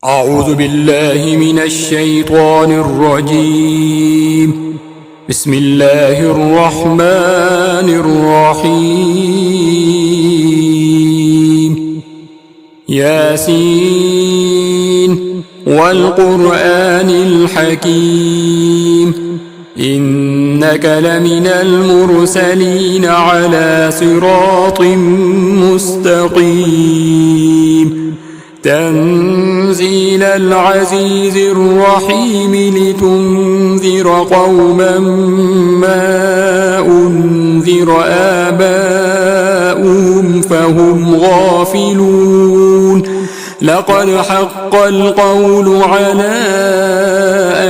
أعوذ بالله من الشيطان الرجيم. بسم الله الرحمن الرحيم. ياسين والقرآن الحكيم إنك لمن المرسلين على صراط مستقيم تنزيل العزيز الرحيم لتنذر قوما ما أنذر آباؤهم فهم غافلون لقد حق القول على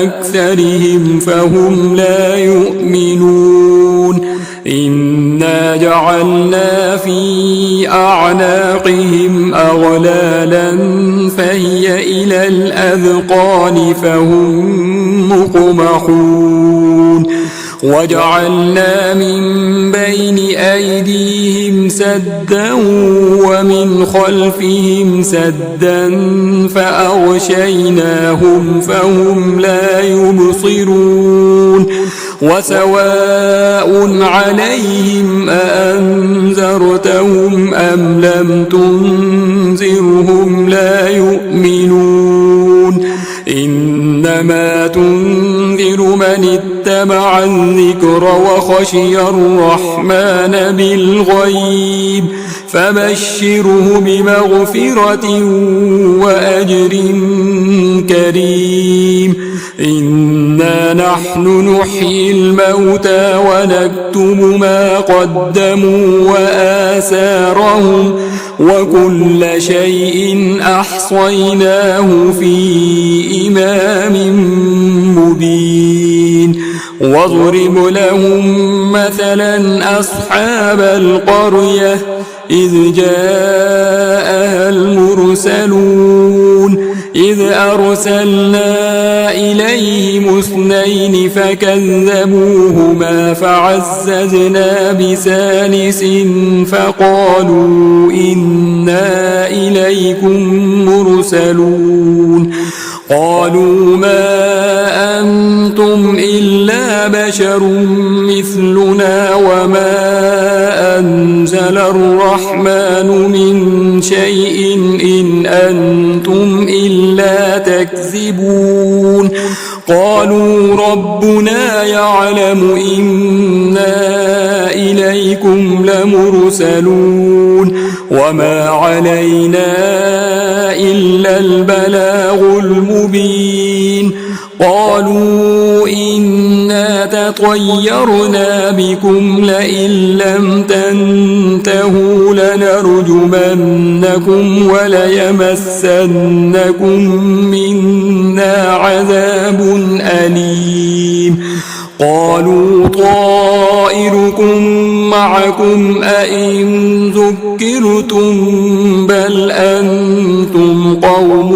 أكثرهم فهم لا يؤمنون إنا جعلنا في أعناقهم أغلالا فهي إلى الأذقان فهم مقمحون وجعلنا من بين أيديهم سدا ومن خلفهم سدا فأغشيناهم فهم لا يبصرون وسواء عليهم أأنذرتهم أم لم تنذرهم لا يؤمنون إنما تنذر من اتبع الذكر وخشي الرحمن بالغيب فبشره بمغفرة وأجر كريم إنا نحن نحيي الموتى ونكتب ما قدموا وآثارهم وكل شيء أحصيناه في إمام مبين واضرب لهم مثلا أصحاب القرية إذ جاءها المرسلون إذ أرسلنا إليهم اثنين فكذبوهما فعززنا بثالث فقالوا إنا إليكم مرسلون قالوا ما أنتم إلا بشر مثلنا وما أنزل الرحمن من شيء إن أنتم إلا تكذبون قالوا ربنا يعلم إنا إليكم لمرسلون وما علينا إلا البلاغ المبين قالوا إنا تطيرنا بكم لئن لم تنتهوا لنرجمنكم وليمسنكم منا عذاب أليم قالوا طائركم معكم أئن ذكرتم بل أنتم قوم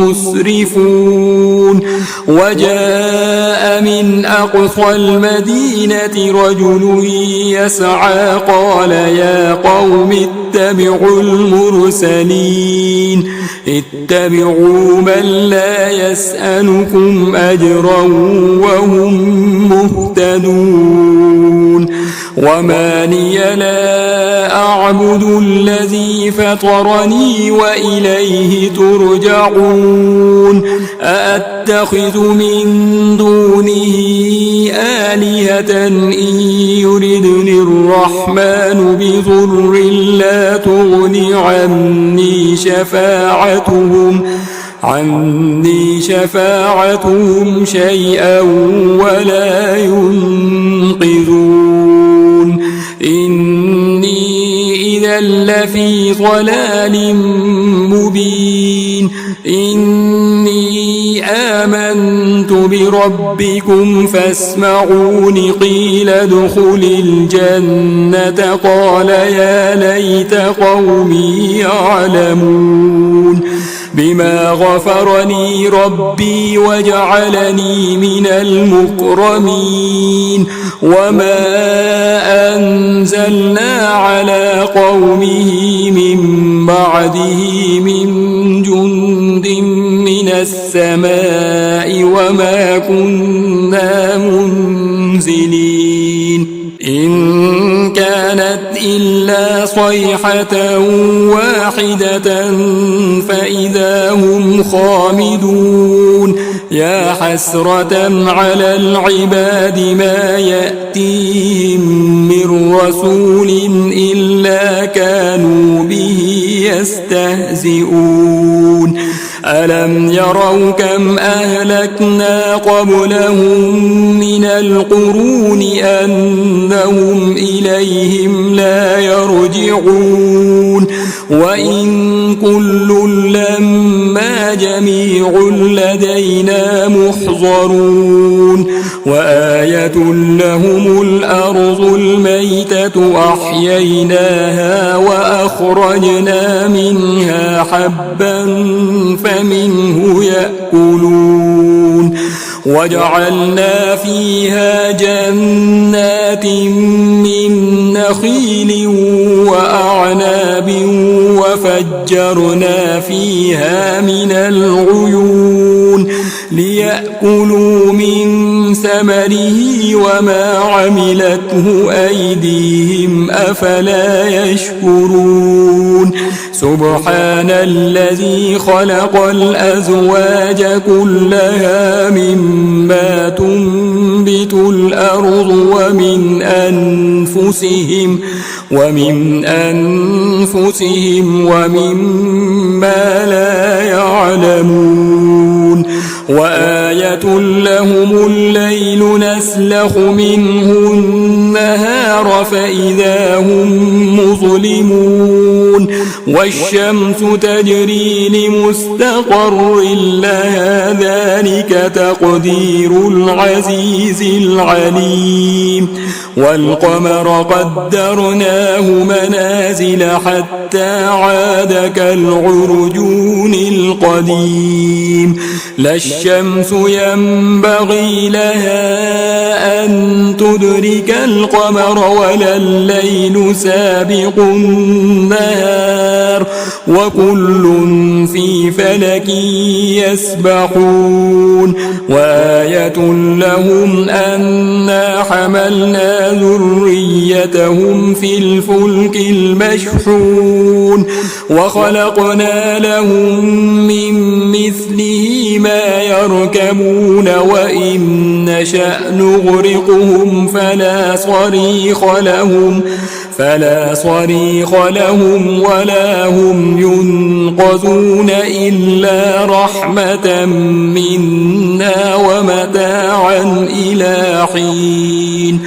مسرفون وجاء من أقصى المدينة رجل يسعى قال يا قوم اتبعوا المرسلين اتبعوا من لا يسألكم أجرا وهم مهتدون وما لي لا أعبد الذي فطرني وإليه ترجعون أأتخذ من دونه آلهة إن يردني الرحمن بضر لا تغن عني شفاعتهم شيئا ولا ينقذون إني إذا لفي ضلال مبين إني آمنت بربكم فاسمعون قيل ادخل الجنة قال يا ليت قومي يعلمون بما غفرني ربي وجعلني من المكرمين وما أنزلنا على قومه من بعده من جند من السماء وما كنا منزلين إن كانت إلا صيحة واحدة فإذا هم خامدون يا حسرة على العباد ما يأتيهم من رسول إلا كانوا به يستهزئون ألم يروا كم أهلكنا قبلهم من القرون أنهم إليهم لا يرجعون وإن كل لما جميع لدينا محضرون وآية لهم الأرض الميتة أحييناها وأخرجنا منها حبا فمنه يأكلون وجعلنا فيها جنات من نخيل وأعناب وفجرنا فيها من العيون ليأكلوا من ثمره وما عملته أيديهم أفلا يشكرون سبحان الذي خلق الأزواج كلها مما تنبت الأرض ومن أنفسهم ومما لا يعلمون وآية لهم الليل نسلخ منه النهار فإذا هم مظلمون والشمس تجري لمستقر لها ذلك تقدير العزيز العليم والقمر قدرناه منازل حتى عاد كالعرجون القديم لا الشمس ينبغي لها أن تدرك القمر ولا الليل سابق النهار وكل في فلك يسبحون وآية لهم أنا حملنا ذريتهم في الفلك المشحون وخلقنا لهم من مثله ما يركبون وإن نشأ نغرقهم فلا صريخ لهم ولا هم ينقذون إلا رحمة منا ومتاعا إلى حين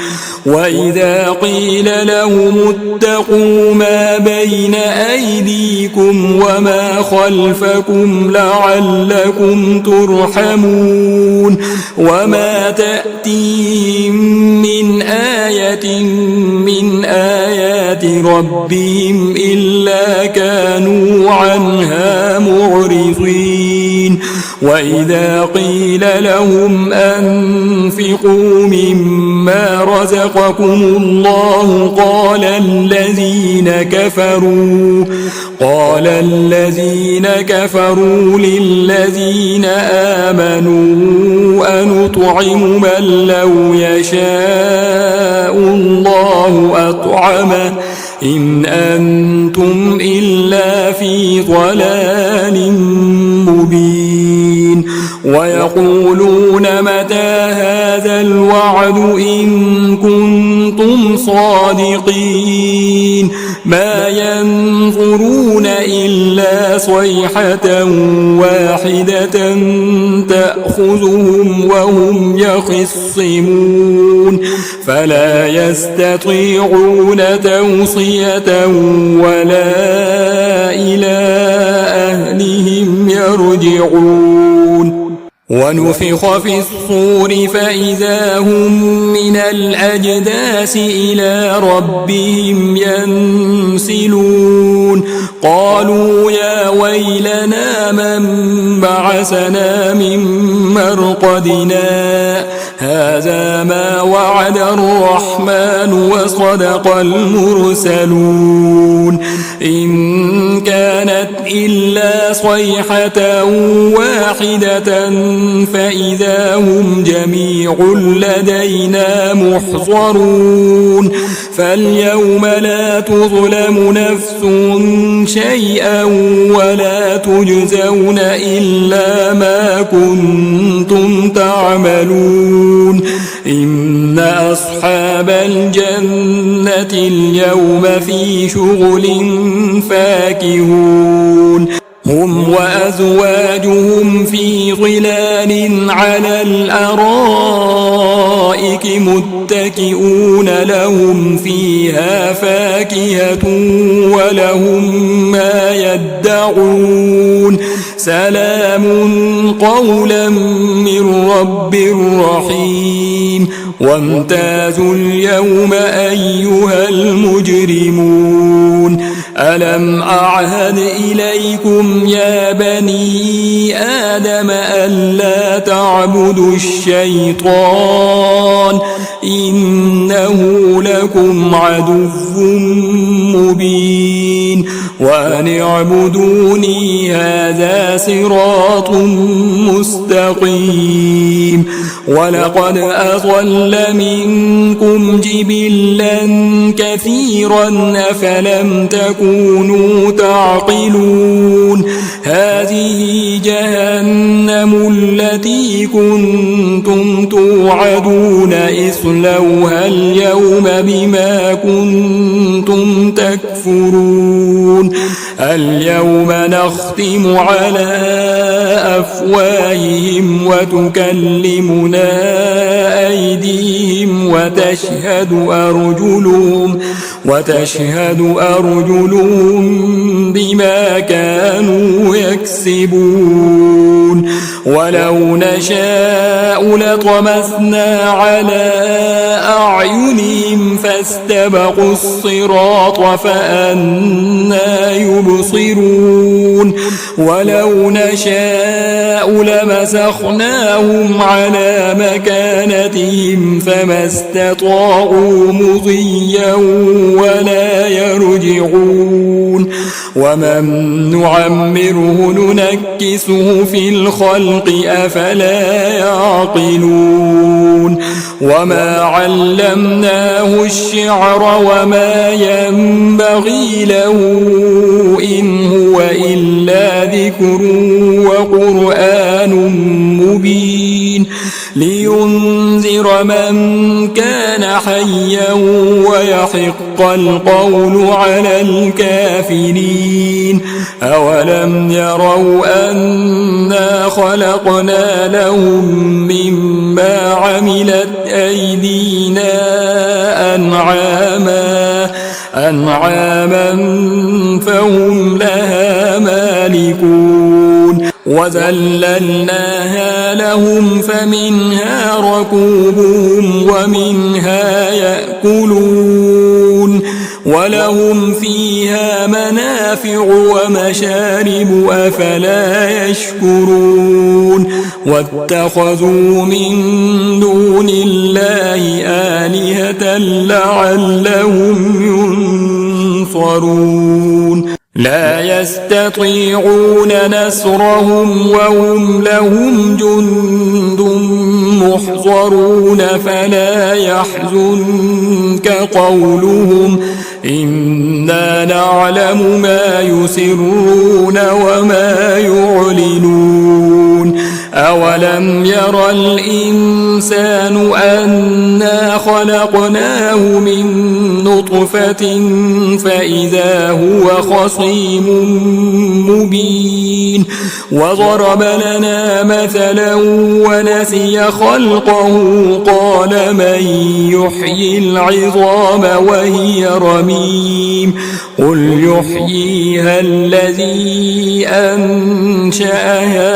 وإذا قيل لهم اتقوا ما بين أيديكم وما خلفكم لعلكم ترحمون وما تأتيهم من آية من آيات ربهم إلا كانوا عنها معرضين وإذا قيل لهم أنفقوا مما رزقكم الله قال الذين كفروا للذين آمنوا أنطعم من لو يشاء الله أطعمه إن أنتم إلا في ضلال مبين ويقولون متى هذا الوعد إن كنتم صادقين ما ينظرون إلا صيحة واحدة تأخذهم وهم يخصمون فلا يستطيعون توصية ولا إلى أهلهم يرجعون ونفخ في الصور فإذا هم من الأجداث إلى ربهم ينسلون قالوا يا ويلنا من بعثنا من مرقدنا هذا ما وعد الرحمن وصدق المرسلون إن كانت إلا صيحة واحدة فإذا هم جميع لدينا محضرون فاليوم لا تظلم نفس شيئا ولا تجزون إلا ما كنتم تعملون إن أصحاب الجنة اليوم في شغل فاكهون هم وأزواجهم في ظلال على الأرائك متكئون لهم فيها فاكهة ولهم ما يدعون سلام قولا من رب رحيم وامتازوا اليوم أيها المجرمون ألم أعهد إليكم يا بني آدم ألا تعبدوا الشيطان إنه لكم عدو مبين وأن اعبدوني هذا صراط مستقيم ولقد أضل منكم جبلا كثيرا أفلم تكونوا تعقلون هذه جهنم التي كنتم توعدون اصلوها اليوم بما كنتم تكفرون اليوم نختم على أفواههم وتكلمنا أيديهم وتشهد أرجلهم بما كانوا يكسبون ولو نشاء لطمسنا على أعينهم فاستبقوا الصراط فأنى يبصرون ولو نشاء لمسخناهم على مكانتهم فما استطاعوا مضيا ولا يرجعون ومن نعمره ننكسه في الخلق أفلا يعقلون وما علمناه الشعر وما ينبغي له إن هو إلا ذكر وقرآن مبين لينذر من كان حيا ويحق القول على الكافرين أولم يروا أنا خلقنا لهم مما عملت أيدينا أنعاما فهم لها مالكون وذللناها لهم فمنها ركوبهم ومنها يأكلون ولهم فيها منافع ومشارب أفلا يشكرون واتخذوا من دون الله آلهة لعلهم ينصرون لا يستطيعون نصرهم وهم لهم جند محضرون فلا يحزنك قولهم إنا نعلم ما يسرون وما يعلنون أولم ير الإنسان أنا خلقناه من نطفة فإذا هو خصيم مبين وضرب لنا مثلا ونسي خلقه قال من يحيي العظام وهي رميم قل يحييها الذي أنشأها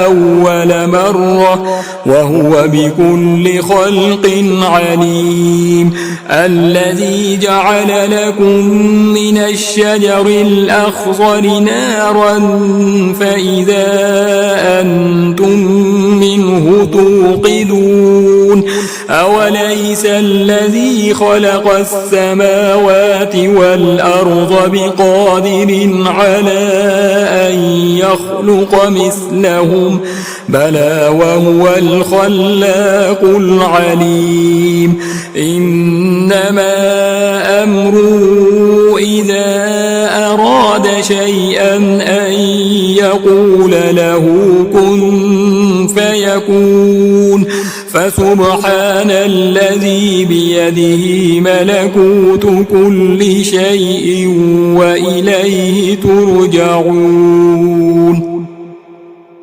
أول مرة وهو بكل خلق عليم. الذي جعل لكم من الشجر الأخضر نارا فإذا أنتم منه توقدون. أوليس الذي خلق السماوات والأرض بقادر على أن يخلق مثلهم بلى وهو الخلاق العليم. إنما أمره إذا أراد شيئا أن يقول له كن فيكون. فسبحان الذي بيده ملكوت كل شيء وإليه ترجعون.